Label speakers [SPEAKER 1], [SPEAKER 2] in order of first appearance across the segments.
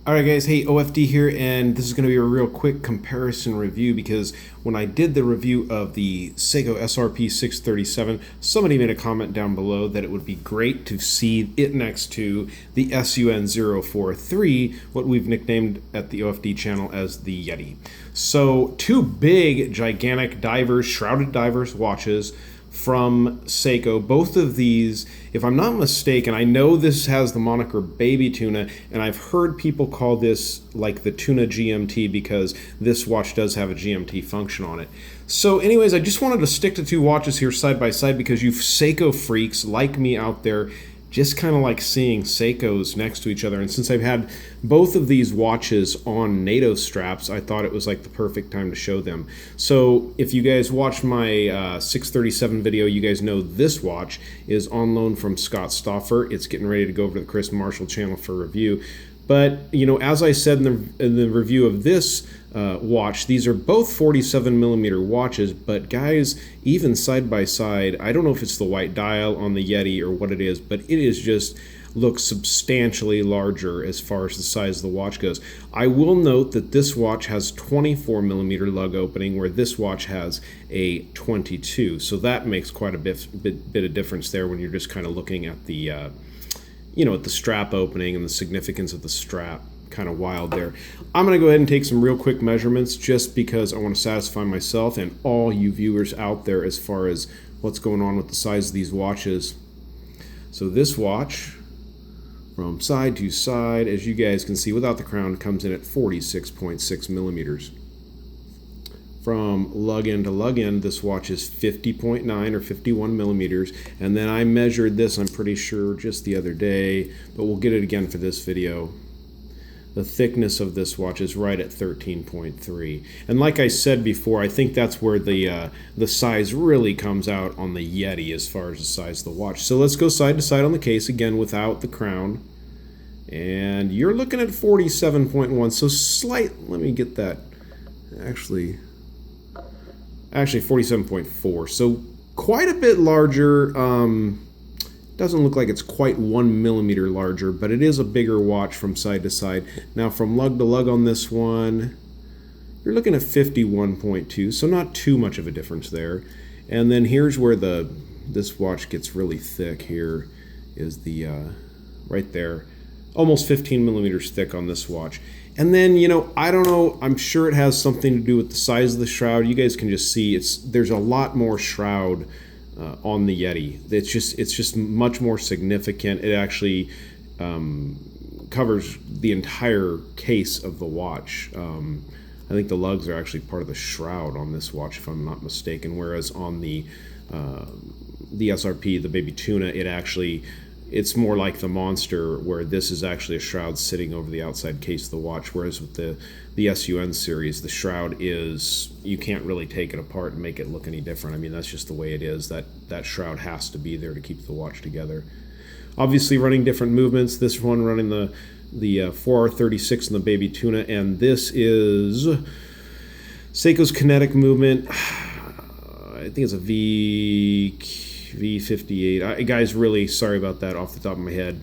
[SPEAKER 1] Alright guys, hey, OFD here, and this is going to be a real quick comparison review because when I did the review of the Seiko SRP637, somebody made a comment down below that it would be great to see it next to the SUN043, what we've nicknamed at the OFD channel as the Yeti. So, two big, gigantic divers, shrouded divers watches from Seiko. Both of these, if I'm not mistaken, I know this has the moniker Baby Tuna, and I've heard people call this like the Tuna GMT because this watch does have a GMT function on it. So anyways, I just wanted to stick to two watches here side by side because you Seiko freaks like me out there just kind of like seeing Seikos next to each other. And since I've had both of these watches on NATO straps, I thought it was like the perfect time to show them. So if you guys watched my 637 video, you guys know this watch is on loan from Scott Stauffer. It's getting ready to go over to the Chris Marshall channel for review. But, you know, as I said in the review of this watch, these are both 47mm watches, but guys, even side by side, I don't know if it's the white dial on the Yeti or what it is, but it is just looks substantially larger as far as the size of the watch goes. I will note that this watch has 24mm lug opening, where this watch has a 22, so that makes quite a bit of difference there when you're just kind of looking at the you know, at the strap opening and the significance of the strap. Kind of wild there. I'm going to go ahead and take some real quick measurements just because I want to satisfy myself and all you viewers out there as far as what's going on with the size of these watches. So this watch, from side to side, as you guys can see without the crown, comes in at 46.6 millimeters. From lug end to lug end, this watch is 50.9 or 51 millimeters, and then I measured this, I'm pretty sure, just the other day, but we'll get it again for this video. The thickness of this watch is right at 13.3, and like I said before, I think that's where the size really comes out on the Yeti as far as the size of the watch. So let's go side to side on the case again without the crown, and you're looking at 47.1. So let me get that. Actually 47.4, so quite a bit larger. Doesn't look like it's quite 1 millimeter larger, but it is a bigger watch from side to side. Now from lug to lug on this one, you're looking at 51.2, so not too much of a difference there. And then here's where this watch gets really thick. Here is the right there, almost 15 millimeters thick on this watch. And then, you know, I don't know, I'm sure it has something to do with the size of the shroud. You guys can just see there's a lot more shroud on the Yeti. It's just much more significant. It actually covers the entire case of the watch. I think the lugs are actually part of the shroud on this watch, if I'm not mistaken. Whereas on the SRP, the Baby Tuna, it's more like the Monster, where this is actually a shroud sitting over the outside case of the watch, whereas with the SUN series, the shroud is, you can't really take it apart and make it look any different. I mean, that's just the way it is. That shroud has to be there to keep the watch together. Obviously running different movements. This one running the 4R36 and the Baby Tuna, and this is Seiko's kinetic movement. I think it's a V58. Guys, really sorry about that off the top of my head.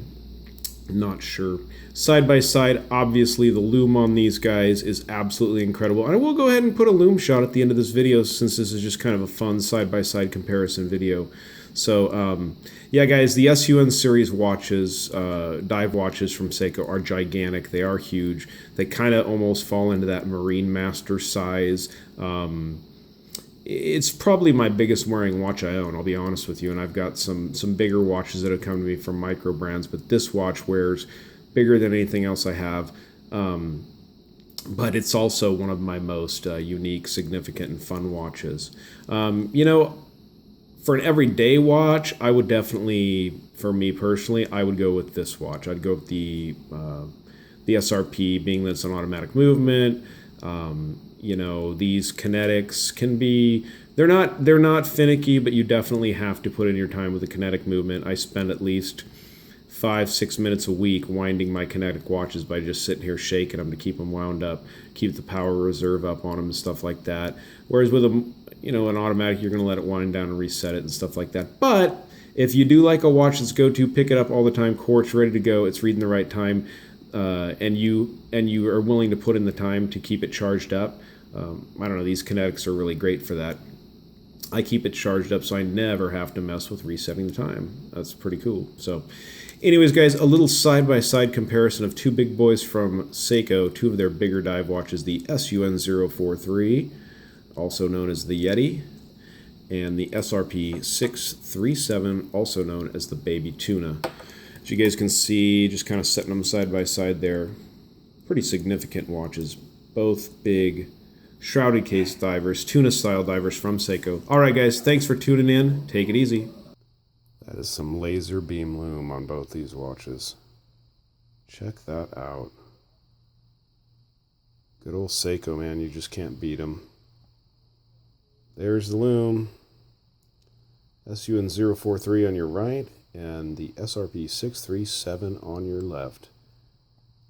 [SPEAKER 1] Not sure. Side by side, obviously the lume on these guys is absolutely incredible. And I will go ahead and put a lume shot at the end of this video since this is just kind of a fun side by side comparison video. So yeah guys, the SUN series watches, dive watches from Seiko are gigantic. They are huge. They kind of almost fall into that Marine Master size. It's probably my biggest wearing watch I own, I'll be honest with you, and I've got some bigger watches that have come to me from micro brands, but this watch wears bigger than anything else I have, but it's also one of my most unique, significant, and fun watches. You know, for an everyday watch, I would definitely, for me personally, I would go with this watch. I'd go with the SRP, being that it's an automatic movement. You know, these kinetics can be, they're not finicky, but you definitely have to put in your time with the kinetic movement. I spend at least 5-6 minutes a week winding my kinetic watches by just sitting here shaking them to keep them wound up, keep the power reserve up on them and stuff like that. Whereas with an automatic, you're going to let it wind down and reset it and stuff like that. But if you do like a watch that's go-to, pick it up all the time, quartz, ready to go, it's reading the right time. and you are willing to put in the time to keep it charged up, I don't know, these Kinetics are really great for that. I keep it charged up so I never have to mess with resetting the time. That's pretty cool. So anyways, guys, a little side-by-side comparison of two big boys from Seiko, two of their bigger dive watches, the SUN043, also known as the Yeti, and the SRP637, also known as the Baby Tuna. As you guys can see, just kind of setting them side by side there, pretty significant watches, both big shrouded case divers, tuna style divers from Seiko. Alright guys, thanks for tuning in. Take it easy. That is some laser beam lume on both these watches. Check that out. Good old Seiko, man, you just can't beat them. There's the lume. SUN043 on your right, and the SRP637 on your left.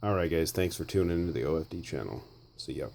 [SPEAKER 1] Alright guys, thanks for tuning into the OFD channel. See ya.